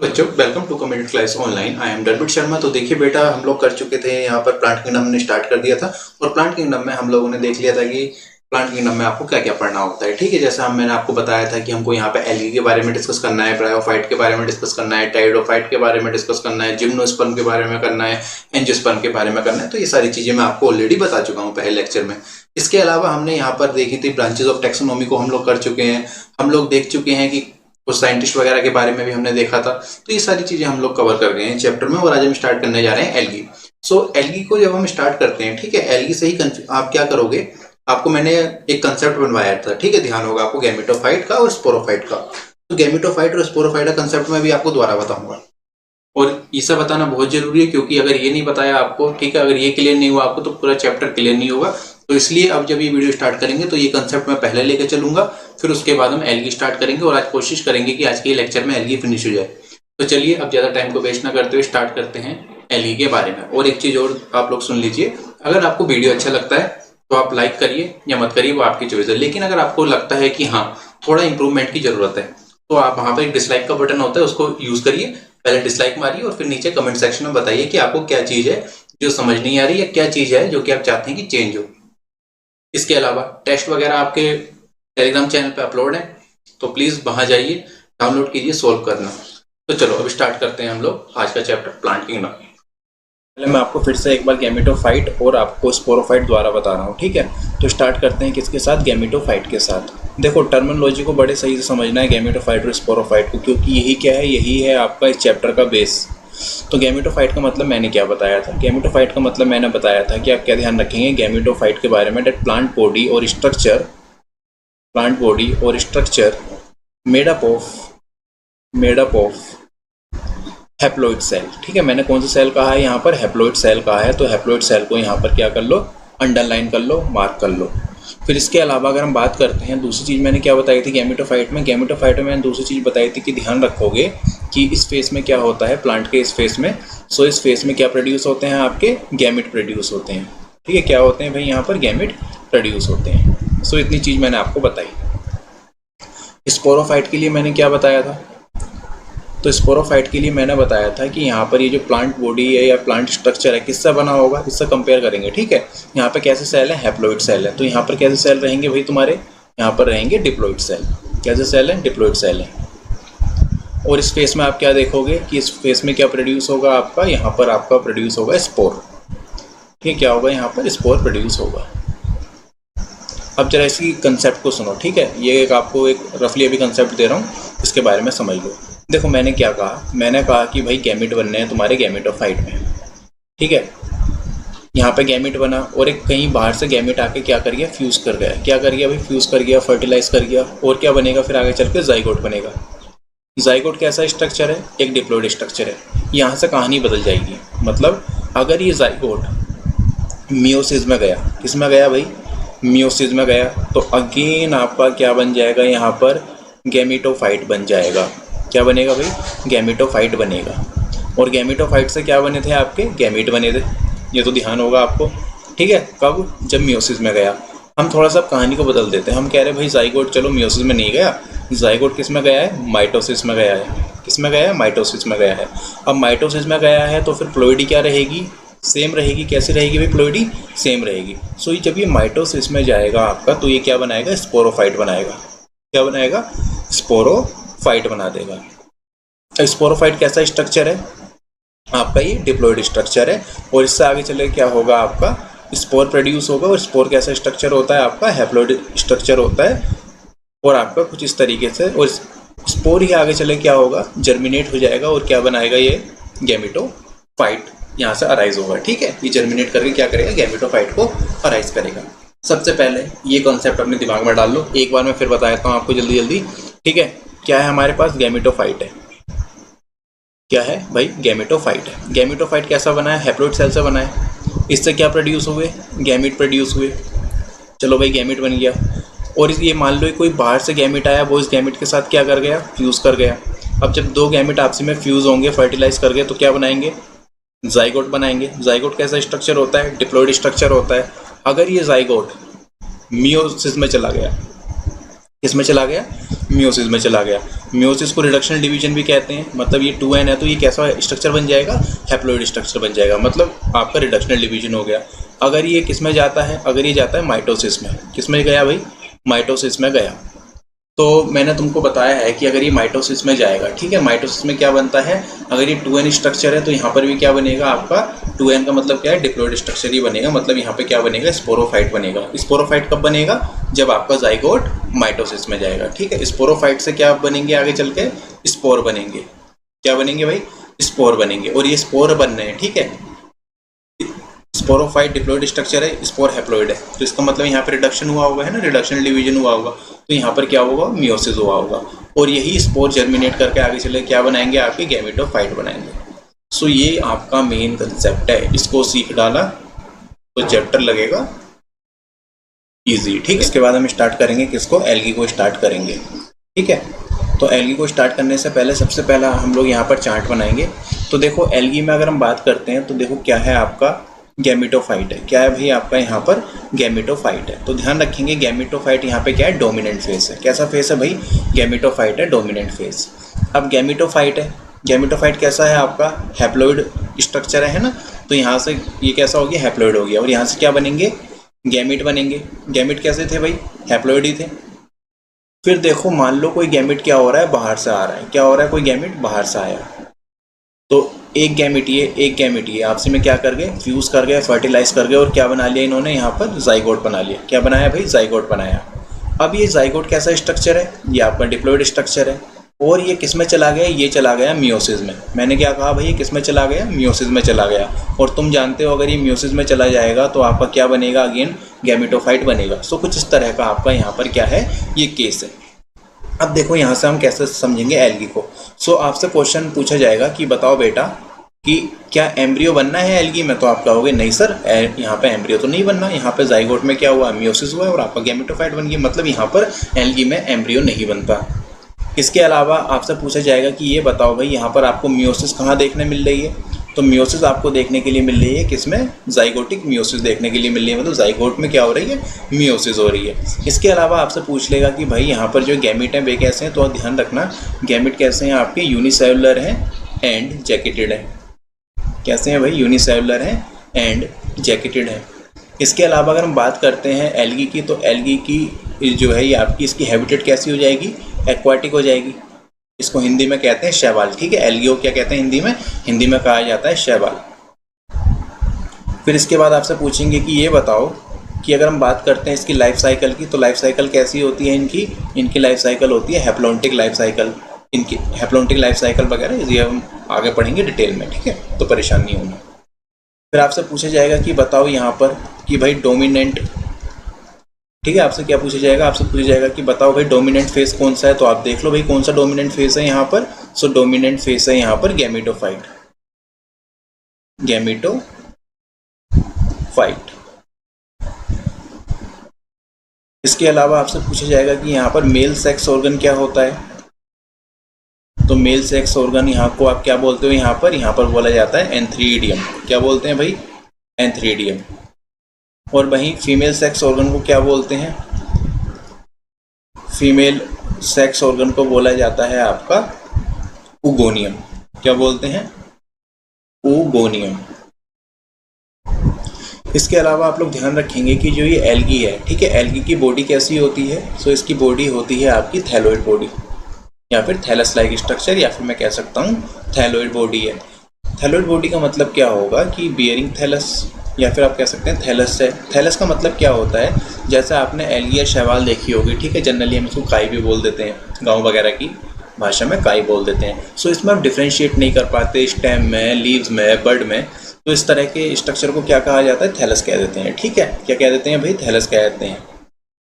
बच्चों welcome to community class online. I am डरबिट शर्मा। तो देखिए बेटा, हम लोग कर चुके थे यहाँ पर प्लांट किंगडम ने स्टार्ट कर दिया था और प्लांट किंगडम में हम लोगों ने देख लिया था कि प्लांट किंगडम में आपको क्या क्या पढ़ना होता है। ठीक है, जैसा मैंने आपको बताया था कि हमको यहाँ पे एल्गी के बारे में डिस्कस करना है, ब्रायोफाइट के बारे में डिस्कस करना है, टाइडोफाइट के बारे में डिस्कस करना है, जिम्नोस्पर्म के बारे में करना है, एंजियोस्पर्म के बारे में करना है। तो ये सारी चीजें मैं आपको ऑलरेडी बता चुका हूँ पहले लेक्चर में। इसके अलावा हमने यहाँ पर देखी थी ब्रांचेज ऑफ टेक्सोनोमी को हम लोग कर चुके हैं। हम लोग देख चुके हैं कि कुछ साइंटिस्ट वगैरह के बारे में भी हमने देखा था। तो ये सारी चीजें हम लोग कवर कर गए हैं चैप्टर में और आज हम स्टार्ट करने जा रहे हैं एल्गी। एल्गी को जब हम स्टार्ट करते हैं, ठीक है, एल्गी से ही आप क्या करोगे, आपको मैंने एक कंसेप्ट बनवाया था, ठीक है, ध्यान होगा आपको गैमेटोफाइट का और स्पोरोफाइट का। तो गैमेटोफाइट और स्पोरोफाइट का कंसेप्ट मैं भी आपको दोबारा बताऊंगा और ये सब बताना बहुत जरूरी है, क्योंकि अगर ये नहीं बताया आपको, ठीक है, अगर ये क्लियर नहीं हुआ आपको तो पूरा चैप्टर क्लियर नहीं होगा। तो इसलिए अब जब ये वीडियो स्टार्ट करेंगे तो ये कंसेप्ट मैं पहले लेकर चलूंगा, फिर उसके बाद हम एल्गी स्टार्ट करेंगे और आज कोशिश करेंगे कि आज के लेक्चर में एल्गी फिनिश हो जाए। तो चलिए अब ज्यादा टाइम को वेस्ट ना करते हुए स्टार्ट करते हैं एल्गी के बारे में। और एक चीज और आप लोग सुन लीजिए, अगर आपको वीडियो अच्छा लगता है तो आप लाइक करिए या मत करिए, वो आपकी चॉइस है। लेकिन अगर आपको लगता है कि हाँ थोड़ा इंप्रूवमेंट की जरूरत है तो आप वहां पर एक डिसलाइक का बटन होता है, उसको यूज करिए। पहले डिसलाइक मारिए और फिर नीचे कमेंट सेक्शन में बताइए कि आपको क्या चीज है जो समझ नहीं आ रही है, क्या चीज है जो कि आप चाहते हैं कि चेंज हो। इसके अलावा टेस्ट वगैरह आपके टेलीग्राम चैनल पे अपलोड है, तो प्लीज वहां जाइए, डाउनलोड कीजिए, सोल्व करना। तो चलो अब स्टार्ट करते हैं हम लोग आज का चैप्टर प्लांट किंगडम। पहले मैं आपको फिर से एक बार गैमेटोफाइट और आपको स्पोरोफाइट द्वारा बता रहा हूँ, ठीक है। तो स्टार्ट करते हैं किसके साथ, गैमेटोफाइट के साथ। देखो टर्मिनोलॉजी को बड़े सही से समझना है गैमेटोफाइट और स्पोरोफाइट को, क्योंकि यही क्या है, यही है आपका इस चैप्टर का बेस। तो गैमेटोफाइट का मतलब मैंने क्या बताया था, गैमेटोफाइट का मतलब मैंने बताया था कि आप क्या ध्यान रखेंगे गैमेटोफाइट के बारे में, दैट प्लांट बॉडी और structure made up of haploid cell. ठीक है, मैंने कौन सा सेल कहा है यहाँ पर, हैप्लॉइड सेल कहा है। तो हैप्लॉइड सेल को यहाँ पर क्या कर लो, अंडरलाइन कर लो, मार्क कर लो। फिर इसके अलावा अगर हम बात करते हैं, दूसरी चीज़ मैंने क्या बताई थी गैमेटोफाइट में मैंने दूसरी चीज़ बताई थी कि ध्यान रखोगे कि इस फेस में क्या होता है, प्लांट के इस फेस में। इस फेस में क्या प्रोड्यूस होते हैं, आपके गैमेट प्रोड्यूस होते हैं। ठीक है, क्या होते हैं भाई, यहाँ पर गैमेट प्रोड्यूस होते हैं। इतनी चीज़ मैंने आपको बताई। स्पोरोफाइट के लिए मैंने क्या बताया था, तो स्पोरोफाइट के लिए मैंने बताया था कि यहाँ पर ये जो प्लांट बॉडी है या प्लांट स्ट्रक्चर है किससे बना होगा, इससे कंपेयर करेंगे। ठीक है, यहाँ पे कैसे सेल है, हैप्लॉइड सेल है। तो यहाँ पर कैसे सेल रहेंगे भाई तुम्हारे, यहाँ पर रहेंगे डिप्लॉइड सेल। कैसे सेल है, डिप्लॉइड सेल है। और इस फेस में आप क्या देखोगे कि इस फेस में क्या प्रोड्यूस होगा आपका, यहाँ पर आपका प्रोड्यूस होगा स्पोर। ठीक है, क्या होगा, यहाँ पर स्पोर प्रोड्यूस होगा। अब जरा इसी कंसेप्ट को सुनो, ठीक है, ये एक आपको एक रफली अभी कंसेप्ट दे रहा हूँ, इसके बारे में समझ लो। देखो मैंने क्या कहा, मैंने कहा कि भाई गैमेट बनने हैं तुम्हारे गैमेटोफाइट में। ठीक है, यहाँ पे गैमेट बना और एक कहीं बाहर से गैमेट आके क्या कर गया, फ्यूज कर गया। क्या कर गया भाई, फ्यूज कर गया, फर्टिलाइज कर गया। और क्या बनेगा फिर आगे चल के, जाइगोट बनेगा। जाइगोट कैसा स्ट्रक्चर है, एक डिप्लॉइड स्ट्रक्चर है। यहाँ से कहानी बदल जाएगी। मतलब अगर ये जाइगोट मियोसिस में गया, किस में गया भाई, मियोसिस में गया, तो अगेन आपका क्या बन जाएगा, यहाँ पर गैमेटोफाइट बन जाएगा। क्या बनेगा भाई, गैमेटोफाइट बनेगा। और गैमेटोफाइट से क्या बने थे, आपके गैमेट बने थे। ये तो ध्यान होगा आपको। ठीक है, कब, जब मियोसिस में गया। हम थोड़ा सा कहानी को बदल देते हैं, हम कह रहे हैं भाई जाइगोट चलो मियोसिस में नहीं गया, जाइगोट किस में गया है, माइटोसिस में गया है। किस में गया है, माइटोसिस में गया है। अब माइटोसिस में गया है तो फिर प्लोइडी क्या रहेगी, सेम रहेगी। कैसी रहेगी भाई, प्लोइडी सेम रहेगी। जब ये माइटोसिस में जाएगा आपका, तो ये क्या बनाएगा, स्पोरोफाइट बनाएगा। क्या बनाएगा, स्पोरोफाइट बना देगा। स्पोरोफाइट कैसा स्ट्रक्चर है आपका, ये डिप्लॉइड स्ट्रक्चर है। और इससे आगे चले क्या होगा, आपका स्पोर प्रोड्यूस होगा। और स्पोर कैसा स्ट्रक्चर होता है आपका, हैप्लॉइड स्ट्रक्चर होता है। और आपका कुछ इस तरीके से, और स्पोर ही आगे चले क्या होगा, जर्मिनेट हो जाएगा और क्या बनाएगा, ये गैमेटोफाइट यहाँ से अराइज होगा। ठीक है, ये जर्मिनेट करके क्या करेगा, गैमेटोफाइट को अराइज करेगा। सबसे पहले ये कॉन्सेप्ट अपने दिमाग में डाल लो, एक बार मैं फिर बता देता हूँ आपको जल्दी जल्दी। ठीक है, क्या है हमारे पास, गैमेटोफाइट है। क्या है भाई, गैमेटोफाइट है। गैमेटोफाइट कैसा बना है, हैप्लॉइड सेल से बना है। इससे क्या प्रोड्यूस हुए, गैमेट प्रोड्यूस हुए। चलो भाई गैमेट बन गया। और ये मान लो कोई बाहर से गैमेट आया, वो इस गैमेट के साथ क्या कर गया, फ्यूज कर गया। अब जब दो गैमेट आपसी में फ्यूज होंगे, फर्टिलाइज कर गए, तो क्या बनाएंगे, जाइगोट बनाएंगे। जाइगोट कैसा स्ट्रक्चर होता है, डिप्लॉइड स्ट्रक्चर होता है। अगर ये जाइगोट मियोसिस में चला गया, किस में चला गया, मियोसिस में चला गया। मियोसिस को रिडक्शनल डिवीजन भी कहते हैं, मतलब ये 2n है तो ये कैसा स्ट्रक्चर बन जाएगा, हैप्लॉइड स्ट्रक्चर बन जाएगा, मतलब आपका रिडक्शनल डिवीजन हो गया। अगर ये किस में जाता है, अगर ये जाता है माइटोसिस में, किस में गया भाई, माइटोसिस में गया, तो मैंने तुमको बताया है कि अगर ये माइटोसिस में जाएगा, ठीक है, माइटोसिस में क्या बनता है, अगर ये 2n स्ट्रक्चर है तो यहाँ पर भी क्या बनेगा आपका, 2n का मतलब क्या है, डिप्लॉइड स्ट्रक्चर ही बनेगा, मतलब यहाँ पे क्या बनेगा, स्पोरोफाइट बनेगा। स्पोरोफाइट कब बनेगा, जब आपका जाइगोट माइटोसिस में जाएगा, ठीक है। स्पोरोफाइट से क्या बनेंगे आगे चल के, स्पोर बनेंगे। क्या बनेंगे भाई, स्पोर बनेंगे, और ये स्पोर बन रहे हैं, ठीक है। स्पोरोफाइट डिप्लॉइड स्ट्रक्चर है, स्पोर हैप्लॉइड है, तो इसका मतलब यहाँ पे रिडक्शन हुआ होगा, है ना, रिडक्शनल डिवीजन हुआ होगा, तो यहाँ पर क्या होगा, मियोसिस हुआ होगा, और यही स्पोर जर्मिनेट करके आगे चले क्या बनाएंगे, आपके गैमेटोफाइट बनाएंगे। सो ये आपका मेन कंसेप्ट है, इसको सीख डाला तो चैप्टर लगेगा इजी, ठीक है। इसके बाद हम स्टार्ट करेंगे किसको, एल्गी को स्टार्ट करेंगे, ठीक है। तो एल्गी को स्टार्ट करने से पहले सबसे पहला हम लोग यहाँ पर चार्ट बनाएंगे। तो देखो एल्गी में अगर हम बात करते हैं तो देखो क्या है आपका, गैमेटोफाइट है। क्या है भाई आपका यहाँ पर, गैमेटोफाइट है। तो ध्यान रखेंगे गैमेटोफाइट यहाँ पे क्या है, डोमिनेंट फेस है। कैसा फेस है भाई, गैमेटोफाइट है, डोमिनेंट फेस। अब गैमेटोफाइट है, गैमेटोफाइट कैसा है आपका, हैप्लॉइड स्ट्रक्चर है ना, तो यहाँ से ये कैसा हो गया, हैप्लॉइड हो गया, और यहाँ से क्या बनेंगे, गैमेट बनेंगे। गैमेट कैसे थे भाई, हैप्लॉइड ही थे। फिर देखो मान लो कोई गैमेट क्या हो रहा है, बाहर से आ रहा है, क्या हो रहा है, कोई गैमेट बाहर से आया, तो एक गैमेट ये, एक गैमेट ये आपस में क्या कर गए, फ्यूज कर गए, फर्टिलाइज कर गए, और क्या बना लिया इन्होंने यहाँ पर, जाइगोट बना लिया। क्या बनाया भाई, जाइगोट बनाया। अब ये जाइगोट कैसा स्ट्रक्चर है, ये आपका डिप्लॉइड स्ट्रक्चर है, और ये किस में चला गया, ये चला गया मियोसिस में। मैंने क्या कहा भाई, ये किस में चला गया, मियोसिस में चला गया, और तुम जानते हो अगर ये मियोसिस में चला जाएगा तो आपका क्या बनेगा, अगेन गैमेटोफाइट बनेगा। सो कुछ इस तरह का आपका यहाँ पर क्या है, ये केस है। अब देखो यहाँ से हम कैसे समझेंगे एल्गी को। सो आपसे क्वेश्चन पूछा जाएगा कि बताओ बेटा कि क्या एम्ब्रियो बनना है एल्गी में, तो आप कहोगे नहीं सर, यहाँ पे एम्ब्रियो तो नहीं बनना, यहाँ पे जाइगोट में क्या हुआ, मियोसिस हुआ है और आपका गैमेटोफाइट बन गया, मतलब यहाँ पर एल्गी में एम्ब्रियो नहीं बनता। इसके अलावा आपसे पूछा जाएगा कि ये बताओ भाई यहाँ पर आपको मियोसिस कहाँ देखने मिल रही है, तो मियोसिस आपको देखने के लिए मिल रही है किसमें, जाइगोटिक मियोसिस देखने के लिए मिल रही है, मतलब जाइगोट में क्या हो रही है, मियोसिस हो रही है। इसके अलावा आपसे पूछ लेगा कि भाई यहाँ पर जो गैमेट हैं वे कैसे हैं, तो ध्यान रखना गैमेट कैसे हैं आपके, यूनिसेलुलर हैं एंड जैकेटेड हैं। कैसे हैं भाई, यूनिसेलुलर हैं एंड जैकेटेड हैं। इसके अलावा अगर हम बात करते हैं एल्गी की, तो एल्गी की जो है ये आपकी, इसकी हैबिटेट कैसी हो जाएगी, एक्वाटिक हो जाएगी। इसको हिंदी में कहते हैं शैवाल, ठीक है। एल्गी को क्या कहते हैं हिंदी में, हिंदी में कहा जाता है शैवाल। फिर इसके बाद आपसे पूछेंगे कि ये बताओ कि अगर हम बात करते हैं इसकी लाइफ साइकिल की, तो लाइफ साइकिल कैसी होती है इनकी लाइफ साइकिल होती है हैप्लॉन्टिक लाइफ साइकिल। इनकी हैप्लॉन्टिक लाइफ साइकिल वगैरह ये हम आगे पढ़ेंगे डिटेल में, ठीक है, तो परेशान नहीं होना। फिर आपसे पूछा जाएगा कि बताओ यहाँ पर कि भाई डोमिनेंट, ठीक है, आपसे क्या पूछा जाएगा, आपसे पूछा जाएगा कि बताओ भाई डोमिनेंट फेस कौन सा है, तो आप देख लो भाई कौन सा डोमिनेंट फेस है यहाँ पर। सो डोमिनेंट फेस है यहाँ पर गैमेटोफाइट, गैमेटोफाइट। इसके अलावा आपसे पूछा जाएगा कि यहाँ पर मेल सेक्स ऑर्गन क्या होता है, तो मेल सेक्स ऑर्गन यहाँ को आप क्या बोलते हो, यहाँ पर बोला जाता है एंथ्रीडियम। क्या बोलते हैं भाई, एंथ्रीडियम। और वहीं फीमेल सेक्स ऑर्गन को क्या बोलते हैं, फीमेल सेक्स ऑर्गन को बोला जाता है आपका उगोनियम। क्या बोलते हैं, उगोनियम। इसके अलावा आप लोग ध्यान रखेंगे कि जो ये एल्गी है, ठीक है, एल्गी की बॉडी कैसी होती है, सो इसकी बॉडी होती है आपकी थैलोइड बॉडी, या फिर थैलस लाइक स्ट्रक्चर, या फिर मैं कह सकता हूँ थैलोइड बॉडी है। थैलोइड बॉडी का मतलब क्या होगा कि बियरिंग थैलस, या फिर आप कह सकते हैं थैलस है। थैलस का मतलब क्या होता है, जैसे आपने एल्गी या शैवाल देखी होगी, ठीक है, जनरली हम इसको काई भी बोल देते हैं, गाँव वगैरह की भाषा में काई बोल देते हैं। सो इसमें आप डिफ्रेंशिएट नहीं कर पाते, स्टेम में, लीव्स में, बर्ड में, तो इस तरह के स्ट्रक्चर को क्या कहा जाता है, थैलस कह देते हैं, ठीक है। क्या कह देते हैं भाई, थैलस कह देते हैं।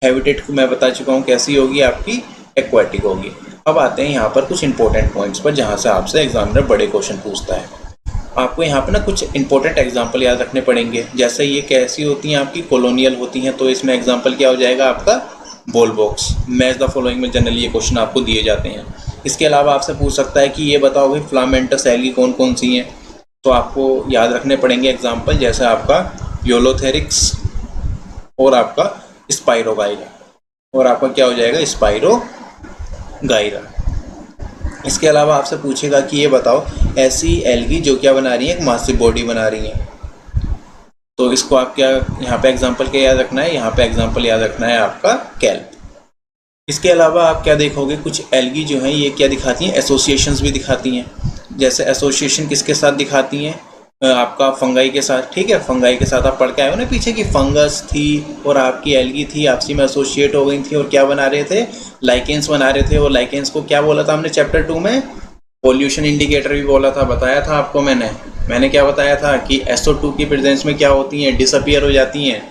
हैबिटेट को मैं बता चुका हूँ कैसी होगी आपकी, एक्वाटिक होगी। अब आते हैं यहाँ पर कुछ इंपॉर्टेंट पॉइंट्स पर जहाँ से आपसे एग्जामिनर बड़े क्वेश्चन पूछता है। आपको यहाँ पे ना कुछ इंपॉर्टेंट एग्जाम्पल याद रखने पड़ेंगे। जैसे ये कैसी होती हैं आपकी, कॉलोनियल होती हैं, तो इसमें एग्जाम्पल क्या हो जाएगा आपका, ball box. Match the following में जनरली ये क्वेश्चन आपको दिए जाते हैं। इसके अलावा आपसे पूछ सकता है कि ये बताओ भाई फिलामेंटस एल्गी कौन कौन सी हैं, तो आपको याद रखने पड़ेंगे एग्जाम्पल, जैसे आपका योलोथेरिक्स और आपका स्पाइरोगाइरा, और आपका क्या हो जाएगा, स्पाइरोगाइरा। इसके अलावा आपसे पूछेगा कि ये बताओ ऐसी एल्गी जो क्या बना रही है, एक मासिव बॉडी बना रही है। तो इसको आप क्या यहाँ पे एग्जांपल क्या याद रखना है, यहाँ पे एग्जांपल याद रखना है आपका कैल्प। इसके अलावा आप क्या देखोगे, कुछ एल्गी जो हैं ये क्या दिखाती हैं, एसोसिएशंस भी दिखाती हैं। जैसे एसोसिएशन किसके साथ दिखाती हैं, आपका फंगाई के साथ। ठीक है, फंगाई के साथ आप पढ़ के आए हो ना पीछे की फंगस थी और आपकी एल्गी थी, आपसी में एसोसिएट हो गई थी और क्या बना रहे थे, लाइकेंस बना रहे थे। और लाइकेंस को क्या बोला था हमने चैप्टर 2 में, पोल्यूशन इंडिकेटर भी बोला था, बताया था आपको मैंने क्या बताया था कि SO2 की प्रेजेंस में क्या होती हैं, डिसअपियर हो जाती हैं।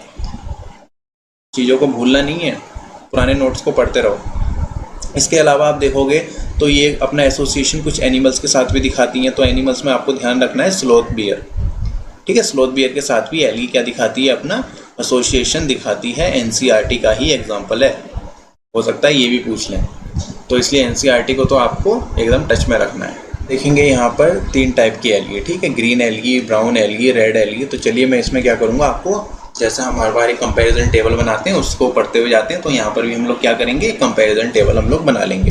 चीज़ों को भूलना नहीं है, पुराने नोट्स को पढ़ते रहो। इसके अलावा आप देखोगे तो ये अपना एसोसिएशन कुछ एनिमल्स के साथ भी दिखाती हैं। तो एनिमल्स में आपको ध्यान रखना है स्लोथ बियर। ठीक है, स्लोथ बियर के साथ भी एल्गी क्या दिखाती है, अपना एसोसिएशन दिखाती है। NCERT का ही एग्जाम्पल है, हो सकता है ये भी पूछ लें, तो इसलिए NCERT को तो आपको एकदम टच में रखना है। देखेंगे यहाँ पर 3 टाइप की एल्गी, ठीक है, green algae, brown algae, red algae. तो चलिए मैं इसमें क्या करूँगा, आपको जैसे हम हर बार एक कंपैरिजन टेबल बनाते हैं उसको पढ़ते हुए जाते हैं, तो यहाँ पर भी हम लोग क्या करेंगे, कंपैरिजन टेबल हम लोग बना लेंगे।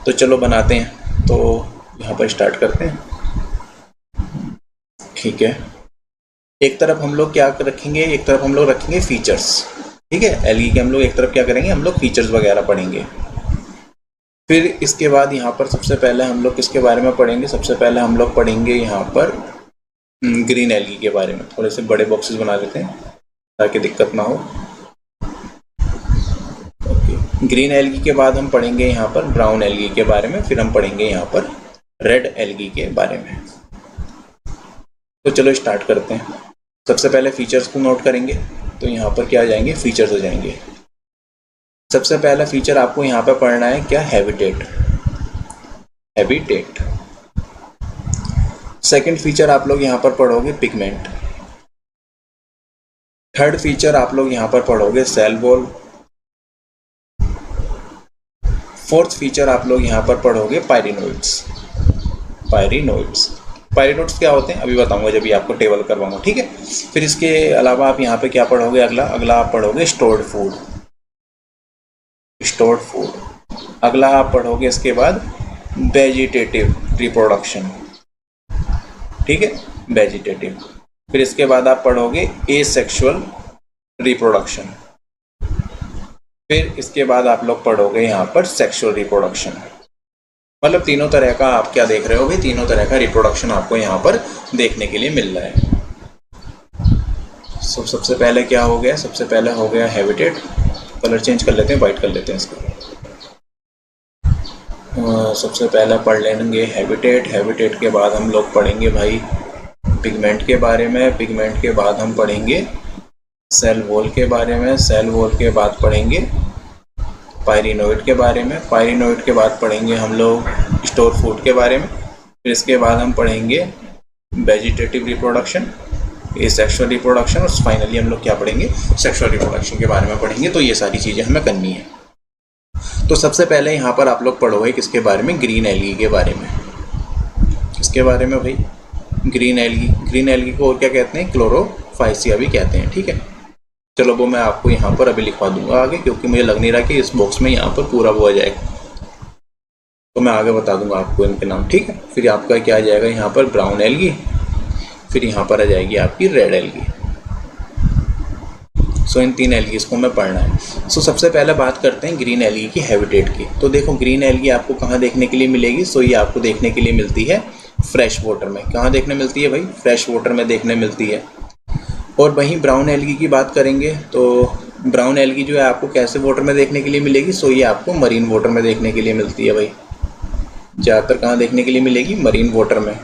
तो चलो बनाते हैं, तो यहाँ पर स्टार्ट करते हैं। ठीक है, एक तरफ हम लोग क्या रखेंगे, एक तरफ हम लोग रखेंगे फीचर्स। ठीक है, एल्गी के हम लोग एक तरफ क्या करेंगे, हम लोग फीचर्स वगैरह पढ़ेंगे। फिर इसके बाद यहाँ पर सबसे पहले हम लोग किसके बारे में पढ़ेंगे, सबसे पहले हम लोग पढ़ेंगे यहाँ पर ग्रीन एल्गी के बारे में। थोड़े से बड़े बॉक्सेस बना देते हैं ताकि दिक्कत ना हो। ओके, ग्रीन एल्गी के बाद हम पढ़ेंगे यहाँ पर ब्राउन एल्गी के बारे में, फिर हम पढ़ेंगे यहाँ पर रेड एल्गी के बारे में। तो चलो स्टार्ट करते हैं। सबसे पहले फीचर्स को नोट करेंगे, तो यहाँ पर क्या आ जाएंगे, फीचर्स हो जाएंगे। सबसे पहला फीचर आपको यहाँ पर पढ़ना है क्या, हैबिटेट। हैबिटेट। सेकंड फीचर आप लोग यहाँ पर पढ़ोगे पिगमेंट। थर्ड फीचर आप लोग यहाँ पर पढ़ोगे सेल वॉल। फोर्थ फीचर आप लोग यहाँ पर पढ़ोगे पायरिनोइड्स। पायरिनोइड्स, पायरिनोइड्स क्या होते हैं अभी बताऊंगा जब भी आपको टेबल करवाऊंगा। ठीक है, फिर इसके अलावा आप यहाँ पे क्या पढ़ोगे, अगला आप पढ़ोगे स्टोर्ड फूड। Stored food. अगला आप पढ़ोगे इसके बाद वेजिटेटिव रिप्रोडक्शन। ठीक है, वेजिटेटिव। फिर इसके बाद आप पढ़ोगे एसेक्सुअल रिप्रोडक्शन। फिर इसके बाद आप लोग पढ़ोगे यहाँ पर सेक्सुअल रिप्रोडक्शन। मतलब तीनों तरह का आप क्या देख रहे हो भाई, तीनों तरह का रिप्रोडक्शन आपको यहाँ पर देखने के लिए मिल रहा है। सबसे पहले क्या हो गया, सबसे पहले हो गया हैबिटेट। कलर चेंज कर लेते हैं, वाइट कर लेते हैं इसको। सबसे पहले पढ़ लेंगे हैबिटेट। हैबिटेट के बाद हम लोग पढ़ेंगे भाई पिगमेंट के बारे में। पिगमेंट के बाद हम पढ़ेंगे सेल वॉल के बारे में। सेल वॉल के बाद पढ़ेंगे पायरिनोइड के बारे में। पायरिनोइड के बाद पढ़ेंगे हम लोग स्टोर फूड के बारे में। फिर इसके बाद हम पढ़ेंगे वेजिटेटिव रिप्रोडक्शन, एसेक्सुअल रिप्रोडक्शन, और फाइनली हम लोग क्या पढ़ेंगे, सेक्सुअल रिप्रोडक्शन के बारे में पढ़ेंगे। तो ये सारी चीज़ें हमें करनी है। तो सबसे पहले यहाँ पर आप लोग पढ़ोगे किसके बारे में, ग्रीन एल्गी के बारे में। किसके बारे में भाई, ग्रीन एल्गी। ग्रीन एल्गी को और क्या कहते हैं, क्लोरोफाइसिया भी कहते हैं। ठीक है, चलो वो मैं आपको यहाँ पर अभी लिखवा दूंगा आगे, क्योंकि मुझे लग नहीं रहा कि इस बॉक्स में यहाँ पर पूरा वो आ जाएगा, तो मैं आगे बता दूंगा आपको इनके नाम। ठीक है, फिर आपका क्या आ जाएगा यहाँ पर ब्राउन एल्गी, फिर यहाँ पर आ जाएगी आपकी रेड एल्गी। सो इन 3 एल्गीज को हमें पढ़ना है। सो सबसे पहले बात करते हैं ग्रीन एल्गी की हैबिटेट की। तो देखो ग्रीन एल्गी आपको कहाँ देखने के लिए मिलेगी, सो ये आपको देखने के लिए मिलती है फ्रेश वाटर में। कहाँ देखने मिलती है भाई, फ्रेश वाटर में देखने मिलती है। और वहीं ब्राउन एल्गी की बात करेंगे तो ब्राउन एल्गी जो है आपको कैसे वाटर में देखने के लिए मिलेगी, सो ये आपको मरीन वाटर में देखने के लिए मिलती है भाई। ज़्यादातर कहाँ देखने के लिए मिलेगी, मरीन वाटर में।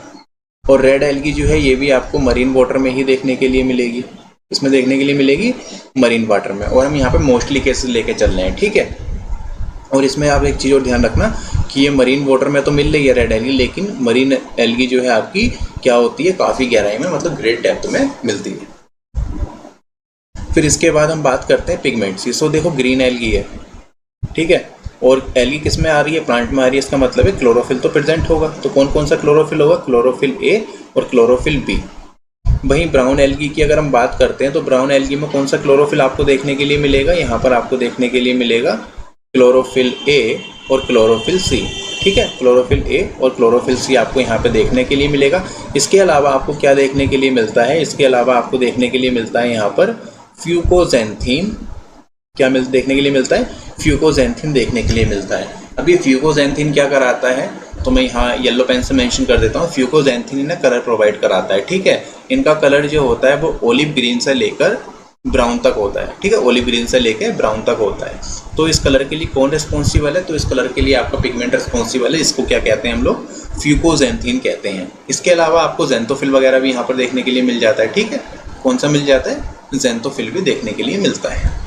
और रेड एल्गी जो है ये भी आपको मरीन वाटर में ही देखने के लिए मिलेगी। इसमें देखने के लिए मिलेगी मरीन वाटर में, और हम यहाँ पे मोस्टली केसेस लेके चल रहे हैं। ठीक है, और इसमें आप एक चीज़ और ध्यान रखना कि ये मरीन वाटर में तो मिल रही है रेड एल्गी, लेकिन मरीन एल्गी जो है आपकी क्या होती है, काफ़ी गहराई में, मतलब ग्रेट डेप्थ में मिलती है। फिर इसके बाद हम बात करते हैं पिगमेंट्स की। सो देखो ग्रीन एल्गी है, ठीक है, और एल्गी किस में आ रही है, प्लांट में आ रही है। इसका मतलब है क्लोरोफिल तो प्रेजेंट होगा। तो कौन कौन सा क्लोरोफिल होगा, क्लोरोफिल ए और क्लोरोफिल बी। वहीं ब्राउन एल्गी की अगर हम बात करते हैं तो ब्राउन एल्गी में कौन सा क्लोरोफिल आपको देखने के लिए मिलेगा, यहाँ पर आपको देखने के लिए मिलेगा क्लोरोफिल ए और क्लोरोफिल सी। ठीक है, क्लोरोफिल ए और क्लोरोफिल सी आपको यहाँ पे देखने के लिए मिलेगा। इसके अलावा आपको क्या देखने के लिए मिलता है, इसके अलावा आपको देखने के लिए मिलता है यहाँ पर फ्यूकोजेंथीन। क्या देखने के लिए मिलता है, फ्यूकोजेंथीन देखने के लिए मिलता है। अब ये फ्यूकोजेंथीन क्या कराता है, तो मैं यहाँ येलो पेन से मेंशन कर देता हूँ। फ्यूकोजेंथीन ना कलर प्रोवाइड कराता है। ठीक है, इनका कलर जो होता है वो ओलिव ग्रीन से लेकर ब्राउन तक होता है। ठीक है, ओलिव ग्रीन से लेकर ब्राउन तक होता है। तो इस कलर के लिए कौन रिस्पॉन्सिबल है, तो इस कलर के लिए आपका पिगमेंट रिस्पॉन्सिबल है। इसको क्या कहते हैं हम लोग, फ्यूकोजेंथीन कहते हैं। इसके अलावा आपको जेंथोफिल वगैरह भी यहाँ पर देखने के लिए मिल जाता है। ठीक है, कौन सा मिल जाता है, जेंथोफिल भी देखने के लिए मिलता है।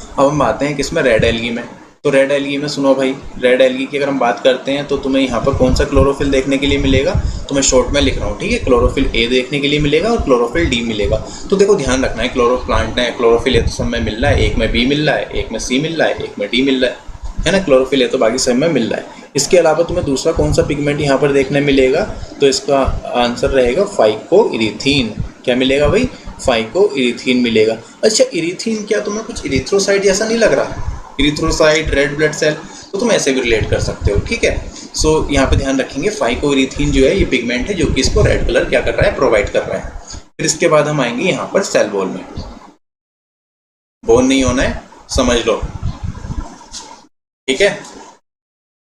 अब हम आते हैं किसमें, रेड एल्गी में। तो रेड एल्गी में सुनो भाई, रेड एल्गी की अगर हम बात करते हैं तो तुम्हें यहाँ पर कौन सा क्लोरोफिल देखने के लिए मिलेगा, तो मैं शॉर्ट में लिख रहा हूँ। ठीक है, क्लोरोफिल ए देखने के लिए मिलेगा और क्लोरोफिल डी मिलेगा। तो देखो ध्यान रखना है, प्लांट है, क्लोरोफिल ए तो सब में मिल रहा है, एक में बी मिल रहा है, एक में सी मिल रहा है, एक में डी मिल रहा है ना। क्लोरोफिल ए तो बाकी सब में मिल रहा है। इसके अलावा तुम्हें दूसरा कौन सा पिगमेंट यहाँ पर देखने मिलेगा, तो इसका आंसर रहेगा फाइकोइरीथीन। क्या मिलेगा भाई, फाइकोइरीथीन मिलेगा। अच्छा, इरीथीन क्या तुम्हें कुछ इरिथ्रोसाइट जैसा नहीं लग रहा, इरिथ्रोसाइट, रेड ब्लड सेल, तो तुम ऐसे भी रिलेट कर सकते हो। ठीक है, सो यहाँ पे ध्यान रखेंगे फाइकोइरीथीन जो है ये पिगमेंट है जो कि इसको रेड कलर क्या कर रहा है, प्रोवाइड कर रहा है। फिर इसके बाद हम आएंगे यहाँ पर सेल वॉल में। बोन नहीं होना है, समझ लो। ठीक है,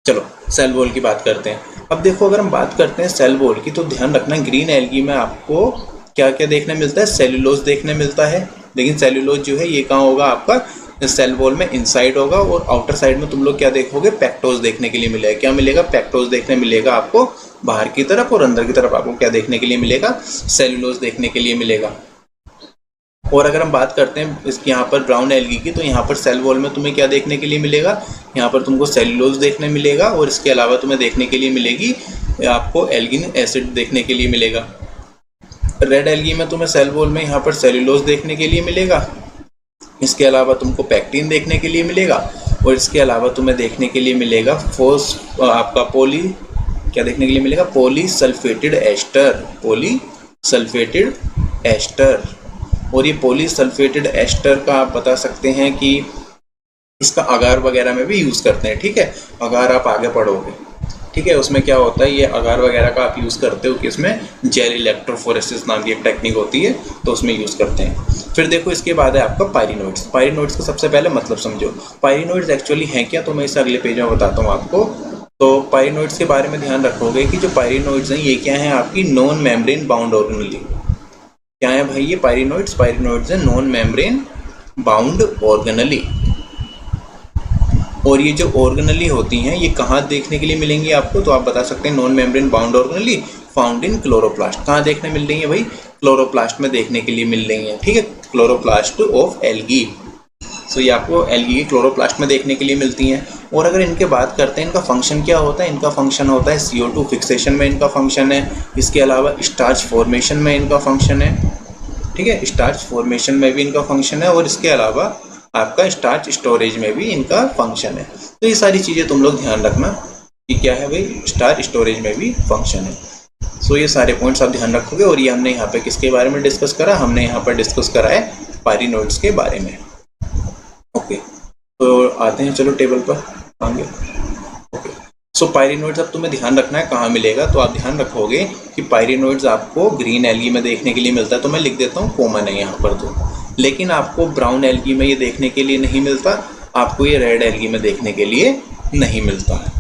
चलो सेल वॉल की बात करते हैं। अब देखो अगर हम बात करते हैं सेल वॉल की तो ध्यान रखना ग्रीन एल्गी में आपको क्या क्या देखने मिलता है, सेल्यूलोज देखने मिलता है। लेकिन सेल्यूलोज जो है ये कहाँ होगा, आपका सेल वॉल में इनसाइड होगा, और आउटर साइड में तुम लोग क्या देखोगे, पेक्टोज देखने के लिए मिलेगा। क्या मिलेगा, पेक्टोज देखने मिलेगा आपको बाहर की तरफ, और अंदर की तरफ आपको क्या देखने के लिए मिलेगा, सेल्यूलोज देखने के लिए मिलेगा। और अगर हम बात करते हैं इसकी यहाँ पर ब्राउन एल्गी की, तो यहाँ पर सेल वॉल में तुम्हें क्या देखने के लिए मिलेगा, यहाँ पर तुमको सेल्यूलोज देखने मिलेगा, और इसके अलावा तुम्हें देखने के लिए मिलेगी आपको एल्गिन एसिड देखने के लिए मिलेगा। रेड एल्गी में तुम्हें सेल वॉल में यहाँ पर सेल्यूलोज देखने के लिए मिलेगा, इसके अलावा तुमको पैक्टिन देखने के लिए मिलेगा, और इसके अलावा तुम्हें देखने के लिए मिलेगा आपका क्या देखने के लिए मिलेगा, पॉलीसल्फेटेड एस्टर, पॉलीसल्फेटेड एस्टर। और ये पॉलीसल्फेटेड एस्टर का आप बता सकते हैं कि इसका अगार वगैरह में भी यूज़ करते हैं। ठीक है, अगार आप आगे पढ़ोगे। ठीक है, उसमें क्या होता है, ये अगार वगैरह का आप यूज़ करते हो कि इसमें जेल इलेक्ट्रोफोरेसिस नाम की एक टेक्निक होती है, तो उसमें यूज़ करते हैं। फिर देखो इसके बाद है आपका पायरिनोइड्स। पायरिनोइड्स का सबसे पहले मतलब समझो, पायरिनोइड्स एक्चुअली हैं क्या, तो मैं इसे अगले पेज में बताता हूँ आपको। तो पायरिनोइड्स के बारे में ध्यान रखोगे कि जो पायरिनोइड्स हैं ये क्या हैं, आपकी नॉन मेम्ब्रेन बाउंड ऑर्गेनेली। क्या है भाई ये पायरिनोइड्स, पायरिनोइड्स है नॉन मेम्ब्रेन बाउंड ऑर्गेनेली। और ये जो ऑर्गेनेली होती हैं ये कहाँ देखने के लिए मिलेंगी आपको, तो आप बता सकते हैं non membrane bound organelle found in chloroplast. कहाँ देखने मिल रही है भाई, क्लोरोप्लास्ट में देखने के लिए मिल रही है। ठीक है, क्लोरोप्लास्ट ऑफ एल्गी। सो ये आपको एल्गी की क्लोरोप्लास्ट में देखने के लिए मिलती हैं। और अगर इनके बात करते हैं इनका फंक्शन क्या होता है, इनका फंक्शन होता है CO2 फिक्सेशन में इनका फंक्शन है, इसके अलावा स्टार्च फॉर्मेशन में इनका फंक्शन है। ठीक है, स्टार्च फॉर्मेशन में भी इनका फंक्शन है, और इसके अलावा आपका स्टार्च स्टोरेज में भी इनका फंक्शन है। तो ये सारी चीज़ें तुम लोग ध्यान रखना कि क्या है भाई, स्टार्च स्टोरेज में भी फंक्शन है। सो ये सारे पॉइंट्स आप ध्यान रखोगे। और ये हमने यहाँ पे किसके बारे में डिस्कस करा, हमने यहाँ पर डिस्कस करा है पायरिनोइड्स के बारे में। ओके, तो आते हैं चलो टेबल पर आगे। ओके, सो पायरिनोइड्स अब तुम्हें ध्यान रखना है कहाँ मिलेगा, तो आप ध्यान रखोगे कि पायरिनोइड्स आपको ग्रीन एल्गी में देखने के लिए मिलता है। तो मैं लिख देता हूँ कॉमन है यहाँ पर, तो लेकिन आपको ब्राउन एल्गी में ये देखने के लिए नहीं मिलता, आपको ये रेड एल्गी में देखने के लिए नहीं मिलता है।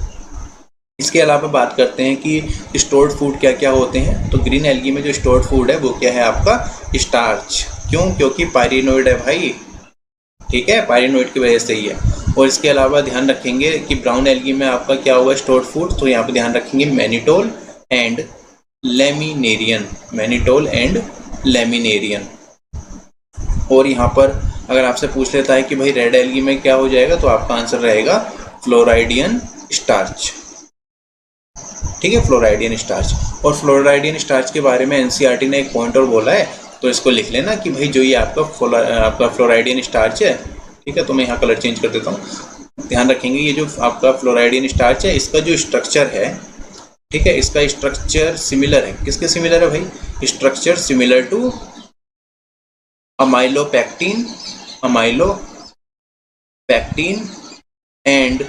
इसके अलावा बात करते हैं कि स्टोर्ड फूड क्या क्या होते हैं। तो ग्रीन एल्गी में जो स्टोर्ड फूड है वो क्या है आपका, स्टार्च। क्यों, क्योंकि पायरिनोइड है भाई। ठीक है, पायरिनोइड की वजह से ही है। और इसके अलावा ध्यान रखेंगे कि ब्राउन एल्गी में आपका क्या होगा स्टोर्ड फूड, तो यहाँ पे ध्यान रखेंगे mannitol and laminarin, mannitol and laminarin. और यहाँ पर अगर आपसे पूछ लेता है कि भाई रेड एल्गी में क्या हो जाएगा, तो आपका आंसर रहेगा फ्लोराइडियन स्टार्च। ठीक है, फ्लोराइडियन स्टार्च। और फ्लोराइडियन स्टार्च के बारे में एनसीईआरटी ने एक पॉइंट और बोला है, तो इसको लिख लेना कि भाई जो ये आपका फ्लोराइडियन स्टार्च है। ठीक है, तो मैं यहाँ कलर चेंज कर देता हूँ। ध्यान रखेंगे ये जो आपका फ्लोराइडियन स्टार्च है इसका जो स्ट्रक्चर है ठीक है, इसका स्ट्रक्चर सिमिलर है, किसके सिमिलर है भाई, structure similar to amylopectin and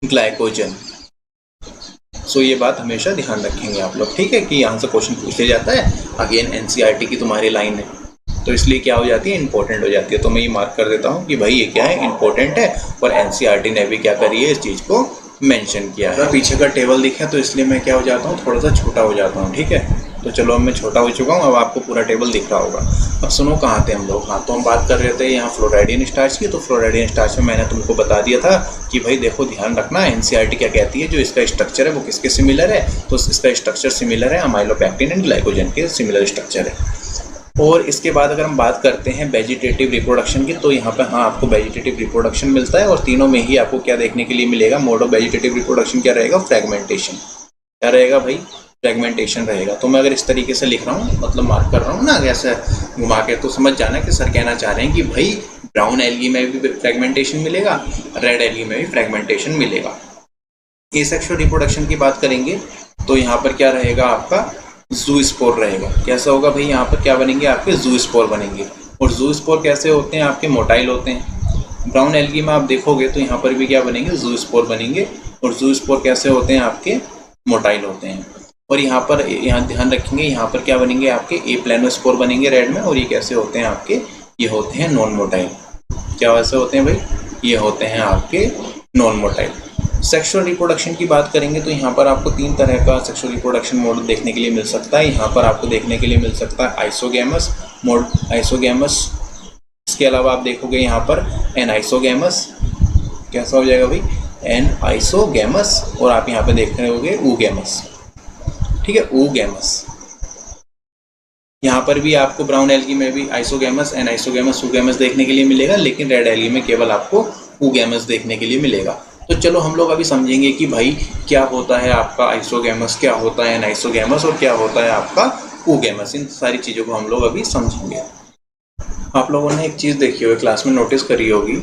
glycogen. So ये बात हमेशा ध्यान रखेंगे आप लोग, ठीक है, कि यहाँ से क्वेश्चन पूछ लिया जाता है, अगेन एनसीईआरटी की तुम्हारी लाइन है, तो इसलिए क्या हो जाती है, इंपॉर्टेंट हो जाती है। तो मैं ये मार्क कर देता हूँ कि भाई ये क्या है, इंपॉर्टेंट है, और एनसीईआरटी ने भी क्या करी है, इस चीज़ को मेंशन किया है। पीछे का टेबल दिखे तो इसलिए मैं क्या हो जाता हूँ, थोड़ा सा छोटा हो जाता हूँ, ठीक है। तो चलो अब मैं छोटा हो चुका हूँ, अब आपको पूरा टेबल दिख रहा होगा। अब सुनो कहाँ थे हम लोग, हाँ तो हम बात कर रहे थे यहाँ फ्लोराइडियन स्टार्च की। तो फ्लोराइडियन स्टार्च में मैंने तुमको बता दिया था कि भाई देखो ध्यान रखना, एनसीईआरटी क्या कहती है, जो इसका स्ट्रक्चर है वो किसके सिमिलर है, तो इसका स्ट्रक्चर सिमिलर है अमाइलोपेक्टिन एंड ग्लाइकोजन के सिमिलर स्ट्रक्चर है। और इसके बाद अगर हम बात करते हैं वेजिटेटिव रिप्रोडक्शन की, तो यहाँ पे हाँ आपको वेजिटेटिव रिप्रोडक्शन मिलता है, और तीनों में ही आपको क्या देखने के लिए मिलेगा, मोड ऑफ वेजिटेटिव रिप्रोडक्शन क्या रहेगा, फ्रेगमेंटेशन। क्या रहेगा भाई, फ्रेगमेंटेशन रहेगा। तो मैं अगर इस तरीके से लिख रहा हूँ, मतलब मार्क कर रहा हूँ ना ऐसे घुमा के, तो समझ जाना कि सर कहना चाह रहे हैं कि भाई ब्राउन एल्गी में भी फ्रेगमेंटेशन मिलेगा, रेड एल्गी में भी फ्रेगमेंटेशन मिलेगा। एसेक्सुअल रिप्रोडक्शन की बात करेंगे तो यहाँ पर क्या रहेगा, आपका ज़ूस्पोर रहेगा। कैसा होगा भाई, यहाँ पर क्या बनेंगे, आपके ज़ूस्पोर बनेंगे। और ज़ूस्पोर कैसे होते हैं, आपके मोटाइल होते हैं। ब्राउन एल्गी में आप देखोगे तो यहाँ पर भी क्या बनेंगे, ज़ूस्पोर बनेंगे, और ज़ूस्पोर कैसे होते हैं, आपके मोटाइल होते हैं। और यहाँ पर यहाँ ध्यान रखेंगे, यहाँ पर क्या बनेंगे, आपके ए प्लेनोस्पोर बनेंगे रेड में, और ये कैसे होते हैं आपके, ये होते हैं नॉन मोटाइल। क्या वैसे होते हैं भाई, ये होते हैं आपके नॉन मोटाइल। सेक्सुअल रिप्रोडक्शन की बात करेंगे तो यहाँ पर आपको 3 तरह का सेक्सुअल रिप्रोडक्शन मोड देखने के लिए मिल सकता है। यहाँ पर आपको देखने के लिए मिल सकता है आइसोगैमस मोड, आइसोगैमस। इसके अलावा आप देखोगे यहाँ पर एन आइसोगैमस, कैसा हो जाएगा भाई, एन आइसोगैमस। और आप यहाँ पे देख रहे होगे ऊगैमस, ठीक है, ऊगैमस। यहाँ पर भी आपको ब्राउन एल्गी में भी आइसोगैमस, एन आइसोगैमस, ऊगैमस देखने के लिए मिलेगा, लेकिन रेड एल्गी में केवल आपको ऊगैमस देखने के लिए मिलेगा। तो चलो हम लोग अभी समझेंगे कि भाई क्या होता है आपका आइसोगैमस, क्या होता है एनाइसोगैमस, और क्या होता है आपका ऊगैमस। इन सारी चीज़ों को हम लोग अभी समझेंगे। आप लोगों ने एक चीज़ देखी होगी, क्लास में नोटिस करी होगी,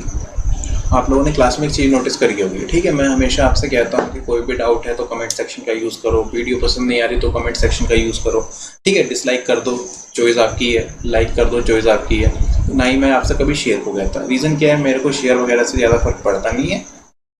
आप लोगों ने क्लास में एक चीज़ नोटिस करी होगी, ठीक है। मैं हमेशा आपसे कहता हूँ कि कोई भी डाउट है तो कमेंट सेक्शन का यूज़ करो, वीडियो पसंद नहीं आ रही तो कमेंट सेक्शन का यूज़ करो, ठीक है। डिसलाइक कर दो, चॉइस आपकी है, लाइक कर दो, चॉइस आपकी है। ना ही मैं आपसे कभी शेयर को कहता, रीज़न क्या है, मेरे को शेयर वगैरह से ज़्यादा फर्क पड़ता नहीं है,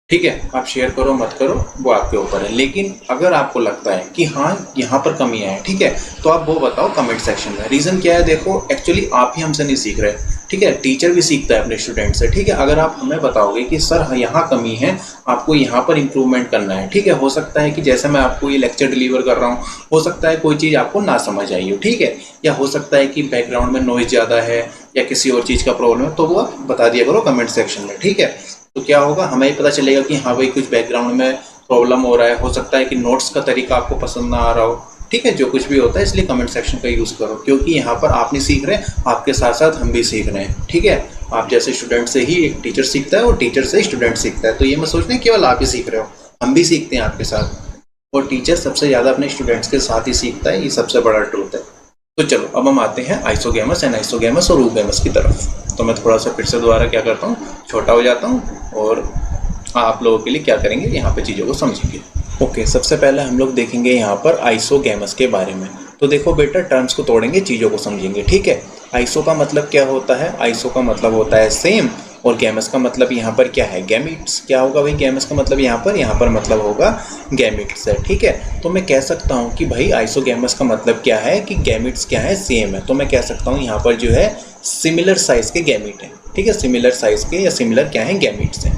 ठीक है। आप शेयर करो मत करो वो आपके ऊपर है, लेकिन अगर आपको लगता है कि हाँ यहाँ पर कमियाँ हैं, ठीक है, तो आप वो बताओ कमेंट सेक्शन में। रीज़न क्या है, देखो एक्चुअली आप ही हमसे नहीं सीख रहे, ठीक है, टीचर भी सीखता है अपने स्टूडेंट से, ठीक है। अगर आप हमें बताओगे कि सर यहाँ कमी है, आपको यहाँ पर इम्प्रूवमेंट करना है, ठीक है। हो सकता है कि जैसे मैं आपको ये लेक्चर डिलीवर कर रहा हूँ, हो सकता है कोई चीज़ आपको ना समझ आई हो, ठीक है, या हो सकता है कि बैकग्राउंड में नॉइज़ ज़्यादा है या किसी और चीज़ का प्रॉब्लम है, तो वो आप बता दिया करो कमेंट सेक्शन में, ठीक है। तो क्या होगा, हमें ही पता चलेगा कि हाँ भाई कुछ बैकग्राउंड में प्रॉब्लम हो रहा है, हो सकता है कि नोट्स का तरीका आपको पसंद ना आ रहा हो, ठीक है। जो कुछ भी होता है, इसलिए कमेंट सेक्शन का यूज़ करो, क्योंकि यहाँ पर आप नहीं सीख रहे, आपके साथ साथ हम भी सीख रहे हैं, ठीक है। आप जैसे स्टूडेंट से ही एक टीचर सीखता है और टीचर से ही स्टूडेंट सीखता है, तो ये मैं सोच रहा हूँ केवल आप ही सीख रहे हो, हम भी सीखते हैं आपके साथ, और टीचर सबसे ज़्यादा अपने स्टूडेंट्स के साथ ही सीखता है, ये सबसे बड़ा ट्रूथ है। तो चलो अब हम आते हैं आइसोगैमस, एनाइसोगैमस और ऊगैमस की तरफ। तो मैं थोड़ा सा फिर से दोबारा क्या करता हूँ, छोटा हो जाता हूँ, और आप लोगों के लिए क्या करेंगे, यहाँ पे चीज़ों को समझेंगे। ओके, सबसे पहले हम लोग देखेंगे यहाँ पर आइसोगैमस के बारे में। तो देखो बेटा, टर्म्स को तोड़ेंगे, चीज़ों को समझेंगे, ठीक है। आइसो का मतलब क्या होता है, आइसो का मतलब होता है सेम, और गैमस का मतलब यहाँ पर क्या है, गैमिट्स। क्या होगा भाई गैमस का मतलब, यहाँ पर मतलब होगा गैमिट्स है, ठीक है। तो मैं कह सकता हूँ कि भाई आइसोगैमस का मतलब क्या है कि गैमिट्स क्या है, सेम है। तो मैं कह सकता हूँ यहाँ पर जो है सिमिलर साइज के गैमिट हैं, ठीक है, सिमिलर साइज के या सिमिलर क्या है, गैमिट्स हैं,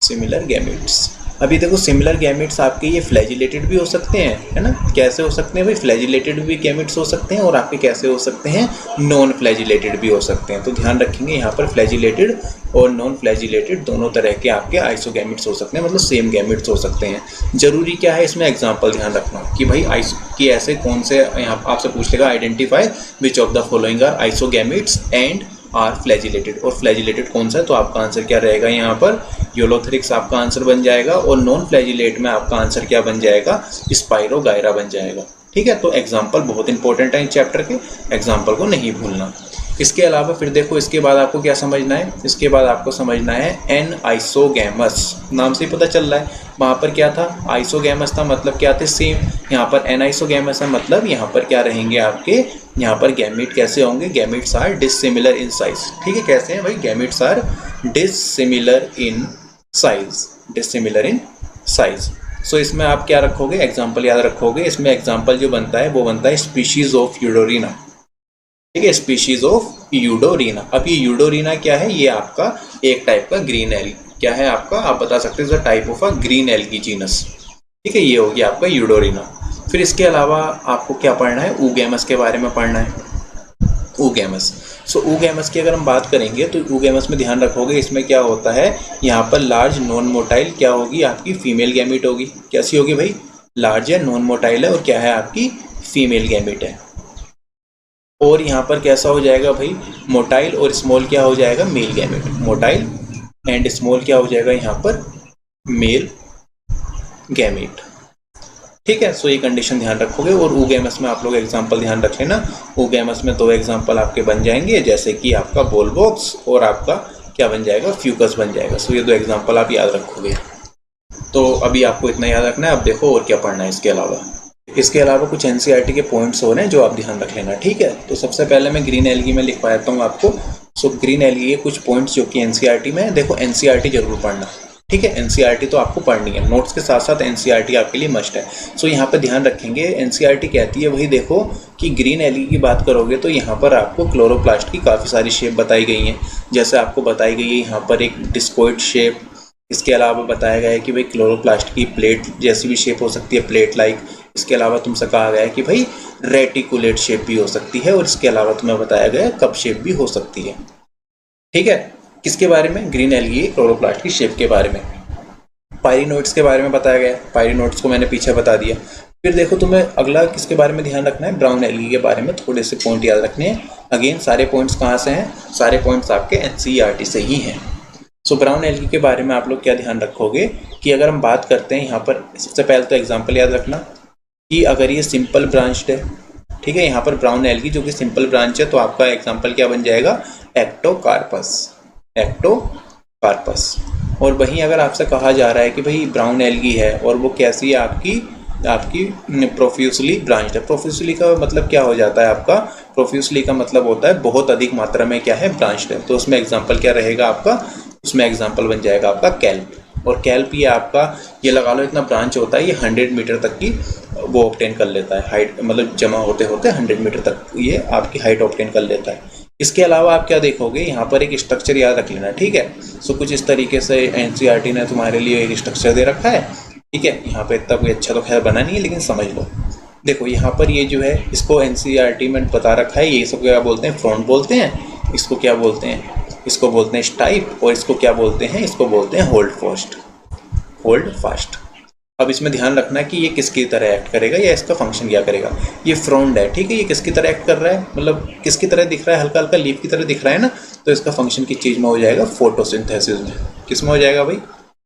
सिमिलर गैमिट्स। अभी देखो सिमिलर गैमिट्स आपके ये फ्लैजिलेटेड भी हो सकते हैं, है ना। कैसे हो सकते हैं भाई, फ्लैजिलेटेड भी गैमिट्स हो सकते हैं, और आपके कैसे हो सकते हैं, नॉन फ्लैजिलेटेड भी हो सकते हैं। तो ध्यान रखेंगे यहाँ पर फ्लैजिलेटेड और नॉन फ्लैजिलेटेड दोनों तरह के आपके आइसोगैमिट्स हो सकते हैं, मतलब सेम गैमिट्स हो सकते हैं। जरूरी क्या है इसमें, एग्जाम्पल ध्यान रखना कि भाई कि ऐसे कौन से, यहाँ आपसे पूछ लेगा identify which of the following are isogametes and are flagellated, और फ्लैजिलेटेड कौन सा है, तो आपका आंसर क्या रहेगा, यहाँ पर यूलोथेरिक्स आपका आंसर बन जाएगा, और नॉन फ्लैजिलेट में आपका आंसर क्या बन जाएगा, स्पाइरोगायरा बन जाएगा, ठीक है। तो एग्जाम्पल बहुत इंपॉर्टेंट है इस चैप्टर के, एग्जाम्पल को नहीं भूलना। इसके अलावा फिर देखो, इसके बाद आपको क्या समझना है, इसके बाद आपको समझना है एन आइसोगैमस। नाम से ही पता चल रहा है, वहाँ पर क्या था, आइसोगैमस था, मतलब क्या थे, सेम। यहाँ पर एन आइसोगैमस है, मतलब यहाँ पर क्या रहेंगे आपके, यहाँ पर गैमेट कैसे होंगे, gametes are dissimilar in size. ठीक है, कैसे हैं भाई, gametes are dissimilar in size, dissimilar in size. So इसमें आप क्या रखोगे, एग्जाम्पल याद रखोगे। इसमें एग्जाम्पल जो बनता है वो बनता है स्पीशीज ऑफ यूडोरिना। ठीक है, स्पीशीज ऑफ यूडोरिना। अब ये यूडोरिना क्या है, ये आपका एक टाइप का ग्रीन एल्गी, क्या है आपका, आप बता सकते हैं type of a green algae genus. ठीक है, ये हो गया आपका यूडोरिना। फिर इसके अलावा आपको क्या पढ़ना है, ऊगैमस के बारे में पढ़ना है, ऊगैमस। सो ऊगैमस की अगर हम बात करेंगे तो ऊगैमस में ध्यान रखोगे, इसमें क्या होता है, यहाँ पर लार्ज नॉन मोटाइल क्या होगी, आपकी फीमेल गैमेट होगी। कैसी होगी भाई, लार्ज है, नॉन मोटाइल है, और क्या है आपकी फीमेल गैमेट है। और यहाँ पर कैसा हो जाएगा भाई, मोटाइल और स्मॉल क्या हो जाएगा, male gamete. Motile and small क्या हो जाएगा यहाँ पर, मेल गैमेट। ठीक है, सो ये कंडीशन ध्यान रखोगे। और ऊगैमस में आप लोग एग्जांपल ध्यान रख लेना, ऊगैमस में 2 एग्जांपल आपके बन जाएंगे, जैसे कि आपका बॉल बॉक्स और आपका क्या बन जाएगा, फ्यूकस बन जाएगा। सो ये 2 एग्जांपल आप याद रखोगे। तो अभी आपको इतना याद रखना है। अब देखो और क्या पढ़ना है इसके अलावा कुछ एनसीईआरटी के पॉइंट्स हो रहे हैं जो आप ध्यान रख लेना। ठीक है, तो सबसे पहले मैं ग्रीन एल्गी में लिख पाता हूँ आपको। सो ग्रीन एल्गी के कुछ पॉइंट्स जो कि एनसीईआरटी में, देखो एनसीईआरटी जरूर पढ़ना। ठीक है, एनसीईआरटी तो आपको पढ़नी है, नोट्स के साथ साथ एनसीईआरटी आपके लिए मस्ट है। सो यहाँ पर ध्यान रखेंगे, एनसीईआरटी कहती है वही, देखो कि ग्रीन एल्गी की बात करोगे तो यहाँ पर आपको क्लोरोप्लास्ट की काफ़ी सारी शेप बताई गई हैं। जैसे आपको बताई गई है यहाँ पर एक डिस्कोइड शेप। इसके अलावा बताया गया है कि भाई क्लोरोप्लास्ट की प्लेट जैसी भी शेप हो सकती है, प्लेट लाइक। इसके अलावा तुमसे कहा गया है कि भाई रेटिकुलेट शेप भी हो सकती है, और इसके अलावा तुम्हें बताया गया है कप शेप भी हो सकती है। ठीक है, किसके बारे में, ग्रीन एल्गी क्लोरोप्लास्ट की शेप के बारे में। पायरिनोइड्स के बारे में बताया गया है, पायरिनोइड्स को मैंने पीछे बता दिया। फिर देखो तुम्हें अगला किसके बारे में ध्यान रखना है, ब्राउन एल्गी के बारे में थोड़े से पॉइंट याद रखने हैं। अगेन सारे पॉइंट्स कहाँ से हैं, सारे पॉइंट्स आपके एनसीईआरटी से ही हैं। सो ब्राउन एल्गी के बारे में आप लोग क्या ध्यान रखोगे कि अगर हम बात करते हैं यहाँ पर, सबसे पहले तो एग्जाम्पल याद रखना कि अगर ये सिंपल ब्रांच्ड है, ठीक है, यहाँ पर ब्राउन एल्गी जो कि सिंपल ब्रांच है, तो आपका एग्जाम्पल क्या बन जाएगा, एक्टोकार्पस, एक्टोकार्पस। और वहीं अगर आपसे कहा जा रहा है कि भाई ब्राउन एल्गी है और वो कैसी है, आपकी प्रोफ्यूसली ब्रांच्ड है। प्रोफ्यूसली का मतलब क्या हो जाता है आपका, प्रोफ्यूसली का मतलब होता है बहुत अधिक मात्रा में क्या है, ब्रांच्ड है। तो उसमें एग्जाम्पल क्या रहेगा आपका, उसमें एग्जाम्पल बन जाएगा आपका कैल्प। और कैल्प ये आपका, ये लगा लो इतना ब्रांच होता है, ये 100 मीटर तक की वो ऑब्टेन कर लेता है हाइट, मतलब जमा होते होते 100 मीटर तक ये आपकी हाइट ऑब्टेन कर लेता है। इसके अलावा आप क्या देखोगे, यहाँ पर एक स्ट्रक्चर याद रख लेना। ठीक है, सो कुछ इस तरीके से एनसीईआरटी ने तुम्हारे लिए एक स्ट्रक्चर दे रखा है। ठीक है, यहाँ पे इतना कोई अच्छा तो खैर बना नहीं है, लेकिन समझ लो। देखो यहाँ पर ये जो है, इसको एनसीईआरटी में बता रखा है, ये सब क्या बोलते हैं, फ्रंट बोलते हैं, इसको क्या बोलते हैं, इसको बोलते हैं स्टाइप, और इसको क्या बोलते हैं, इसको बोलते हैं होल्ड फास्ट, होल्ड फास्ट। अब इसमें ध्यान रखना है कि ये किसकी तरह एक्ट करेगा या इसका फंक्शन क्या करेगा। ये फ्रंट है, ठीक है, ये किसकी तरह एक्ट कर रहा है, मतलब किसकी तरह दिख रहा है, हल्का हल्का लीफ की तरह दिख रहा है ना, तो इसका फंक्शन किस चीज़ में हो जाएगा, फोटोसिंथेसिस में। किस में हो जाएगा भाई,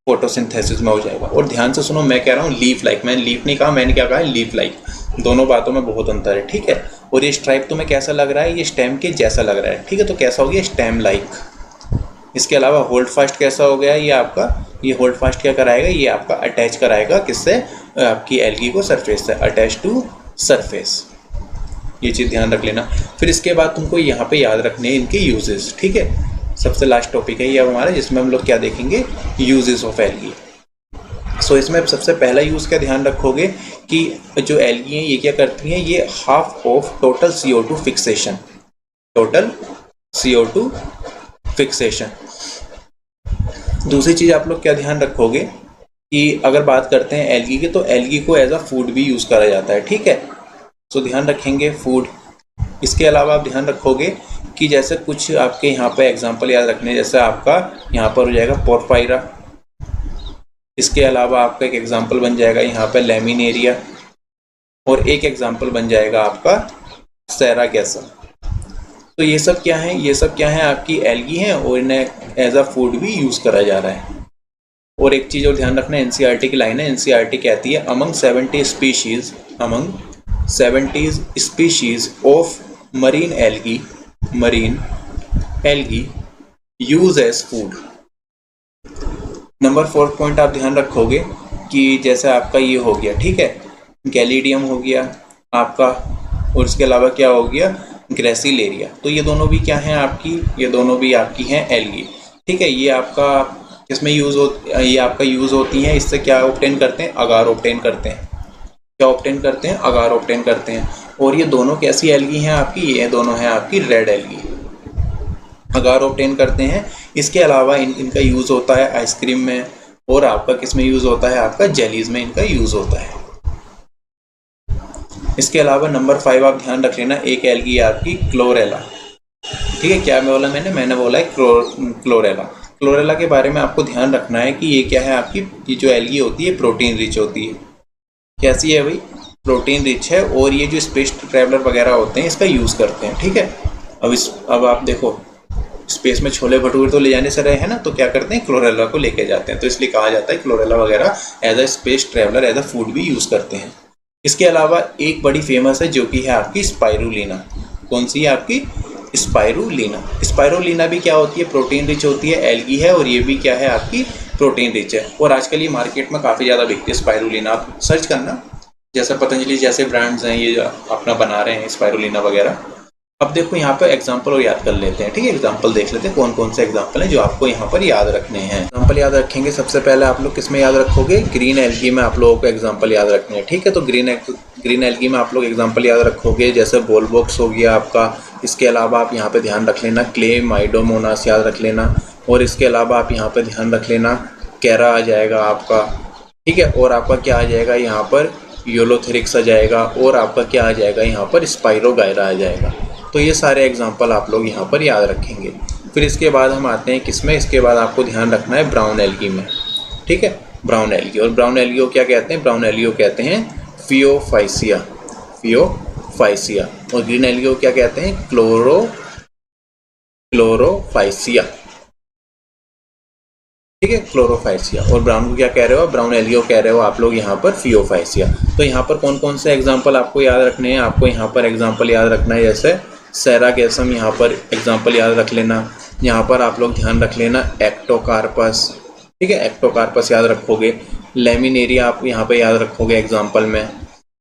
फोटोसिंथेसिस में हो जाएगा। और ध्यान से सुनो, मैं कह रहा हूँ लीफ लाइक, मैंने लीफ नहीं कहा, मैंने क्या कहा, लीफ लाइक। दोनों बातों में बहुत अंतर है। ठीक है, और ये स्ट्राइप तुम्हें कैसा लग रहा है, ये स्टेम के जैसा लग रहा है। ठीक है, तो कैसा हो गया, स्टेम लाइक। इसके अलावा होल्ड फास्ट कैसा हो गया, ये आपका, ये होल्ड फास्ट क्या कराएगा, ये आपका अटैच कराएगा किससे, आपकी एल्गी को सरफेस से, अटैच टू सरफेस। ये चीज़ ध्यान रख लेना। फिर इसके बाद तुमको यहाँ पे याद रखने हैं इनके यूजेस। ठीक है, सबसे लास्ट टॉपिक है ये अब हमारा, जिसमें हम लोग क्या देखेंगे, यूजेस ऑफ एल्गी। सो इसमें सबसे पहला यूज़ क्या ध्यान रखोगे कि जो एल्गी हैं ये क्या करती हैं, ये half of total CO2 fixation, total CO2 fixation. दूसरी चीज़ आप लोग क्या ध्यान रखोगे कि अगर बात करते हैं एल्गी की, तो एल्गी को एज अ फूड भी यूज़ करा जाता है। ठीक है, तो ध्यान रखेंगे फूड। इसके अलावा आप ध्यान रखोगे कि जैसे कुछ आपके यहाँ पे एग्जांपल याद रखने, जैसे आपका यहाँ पर हो जाएगा पोर्फायरा। इसके अलावा आपका एक एग्जांपल बन जाएगा यहाँ पे लैमिनेरिया, और एक एग्जांपल बन जाएगा आपका सेरागैसा। तो ये सब क्या है, ये सब क्या है, आपकी एल्गी हैं और इन्हें एज अ फूड भी यूज़ करा जा रहा है। और एक चीज़ और ध्यान रखना, एनसीईआरटी की लाइन है, एनसीईआरटी कहती है among 70 species, among 70 species of marine algae marine algae use as food. Number 4 point आप ध्यान रखोगे कि जैसे आपका ये हो गया, ठीक है, गैलीडियम हो गया आपका, और इसके अलावा क्या हो गया, ग्रेसिलेरिया। तो ये दोनों भी क्या हैं आपकी, ये दोनों भी आपकी हैं एल्गी, ठीक है। ये आपका किसमें यूज़ हो, ये आपका यूज़ होती हैं, इससे क्या ऑब्टेन करते हैं, अगार ऑब्टेन करते हैं। क्या ऑब्टेन करते हैं, अगार ऑब्टेन करते हैं। और ये दोनों कैसी एल्गी हैं आपकी, ये दोनों हैं आपकी रेड एल्गी, अगार ऑब्टेन करते हैं। इसके अलावा इनका यूज़ होता है आइसक्रीम में, और आपका किस में यूज़ होता है, आपका जेलीज़ में इनका यूज़ होता है। इसके अलावा नंबर 5 आप ध्यान रख लेना, एक एल्गी है आपकी क्लोरेला, ठीक है। क्या बोला मैंने बोला है क्लोरेला। क्लोरेला के बारे में आपको ध्यान रखना है कि ये क्या है आपकी, ये जो एल्गी होती है प्रोटीन रिच होती है। कैसी है भाई, प्रोटीन रिच है, और ये जो स्पेस ट्रैवलर वगैरह होते हैं इसका यूज़ करते हैं, ठीक है। अब आप देखो, स्पेस में छोले भटूरे तो ले जाने से रहे हैं ना, तो क्या करते हैं, क्लोरेला को लेके जाते हैं। तो इसलिए कहा जाता है क्लोरेला वगैरह as a space traveller, as a food भी यूज़ करते हैं। इसके अलावा एक बड़ी फेमस है जो कि है आपकी स्पाइरुलिना। कौन सी है आपकी, स्पाइरुलिना। स्पाइरुलिना भी क्या होती है, प्रोटीन रिच होती है, एल्गी है, और ये भी क्या है आपकी प्रोटीन रिच है। और आजकल ये मार्केट में काफ़ी ज़्यादा बिकती है स्पाइरुलिना, आप सर्च करना, जैसे पतंजलि जैसे ब्रांड्स हैं ये अपना बना रहे हैं स्पाइरुलिना वगैरह। अब देखो यहाँ पर एग्जाम्पल और याद कर लेते हैं, ठीक है। एग्जाम्पल देख लेते हैं कौन कौन से एग्जाम्पल हैं जो आपको यहाँ पर याद रखने हैं। एग्जाम्पल याद रखेंगे, सबसे पहले आप लोग किस में याद रखोगे, ग्रीन एल्गी में आप लोगों को एग्जाम्पल याद रखने हैं, ठीक है। तो ग्रीन एल्गी में आप लोग एग्जाम्पल याद रखोगे, जैसे बोलबॉक्स हो गया आपका। इसके अलावा आप यहाँ पे ध्यान रख लेना क्लेमाइडोमोनास याद रख लेना, और इसके अलावा आप यहाँ पे ध्यान रख लेना कैरा आ जाएगा आपका, ठीक है। और आपका क्या आ जाएगा यहाँ पर, योलोथेरिक्स आ जाएगा, और आपका क्या आ जाएगा यहाँ पर, स्पाइरोगायरा आ जाएगा। तो ये सारे एग्जाम्पल आप लोग यहाँ पर याद रखेंगे। फिर इसके बाद हम आते हैं किस में, इसके बाद आपको ध्यान रखना है ब्राउन एल्गी में, ठीक है। ब्राउन एल्गी, और ब्राउन एल्गी को क्या कहते हैं, ब्राउन एल्गी को कहते हैं फियोफाइसिया, फियोफाइसिया। और ग्रीन एल्गी को क्या कहते हैं, क्लोरोफाइसिया, ठीक है, क्लोरोफाइसिया। और ब्राउन को क्या कह रहे हो, ब्राउन एल्गी को कह रहे हो आप लोग यहाँ पर फियोफाइसिया। तो यहाँ पर कौन कौन से एग्जाम्पल आपको याद रखने हैं, आपको यहाँ पर एग्जाम्पल याद रखना है, जैसे सेरागेसम, यहाँ पर एग्जाम्पल याद रख लेना। यहाँ पर आप लोग ध्यान रख लेना एक्टोकार्पस, ठीक है, एक्टोकार्पस याद रखोगे। लेमिनेरिया आप यहाँ पर याद रखोगे एग्जाम्पल में।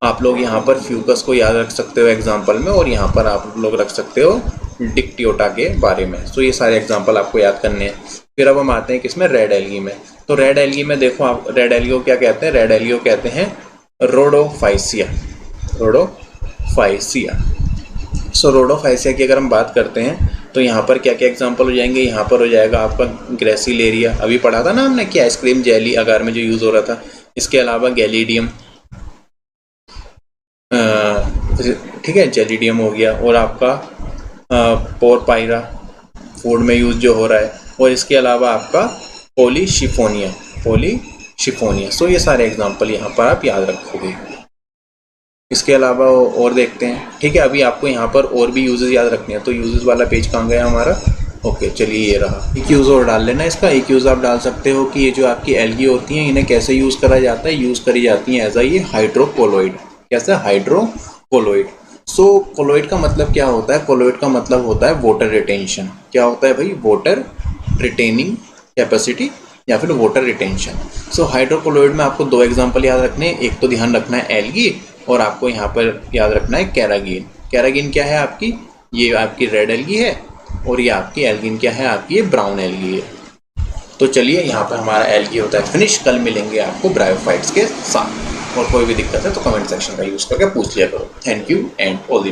आप लोग यहाँ पर फ्यूकस को याद रख सकते हो एग्जाम्पल में, और यहाँ पर आप लोग रख सकते हो डिक्टियोटा के बारे में। तो ये सारे एग्जाम्पल आपको याद करने हैं। फिर अब हम आते हैं किसमें, रेड एल्गी में। तो रेड एल्गी में देखो आप, रेड एल्गी को क्या कहते हैं, रेड एल्गी को कहते हैं रोडोफाइसिया, रोडोफाइसिया। सो रोडोफाइसिया की अगर हम बात करते हैं तो यहाँ पर क्या क्या एग्जाम्पल हो जाएंगे, यहाँ पर हो जाएगा आपका ग्रेसिलेरिया, अभी पढ़ा था ना हमने कि आइसक्रीम जेली अगार में जो यूज़ हो रहा था। इसके अलावा गैलीडियम, ठीक है, जेलिडियम हो गया, और आपका पोरपायरा फूड में यूज़ जो हो रहा है, और इसके अलावा आपका पॉलीशिफोनिया, पॉलीशिफोनिया। सो ये सारे एग्जाम्पल यहाँ पर आप याद रखोगे। इसके अलावा और देखते हैं, ठीक है। अभी आपको यहाँ पर और भी यूजेस याद रखने हैं, तो यूजेस वाला पेज कहाँ गया हमारा, ओके चलिए ये रहा। एक यूज़ और डाल लेना इसका, एक यूज़ आप डाल सकते हो कि ये जो आपकी एल्गी होती हैं इन्हें कैसे यूज़ करा जाता है, यूज़ करी जाती हैं एज अ ये हाइड्रोकोलोइड। कैसे, हाइड्रोकोलोइड। सो कोलोइड का मतलब क्या होता है, कोलोइड का मतलब होता है वाटर रिटेंशन। क्या होता है भाई, वाटर रिटेनिंग कैपेसिटी या फिर वाटर रिटेंशन। सो हाइड्रोकोलोइड में आपको दो एग्जांपल याद रखने हैं, एक तो ध्यान रखना है एल्गी, और आपको यहाँ पर याद रखना है कैरागीन। कैरागीन क्या है आपकी, ये आपकी रेड एल्गी है, और ये आपकी एल्गिन क्या है आपकी, ये ब्राउन एल्गी है। तो चलिए यहाँ पर हमारा एल्गी होता है फिनिश। कल मिलेंगे आपको ब्रायोफाइट्स के साथ, और कोई भी दिक्कत है तो कमेंट सेक्शन का यूज़ करके पूछ लिया करो। Thank you and all the best.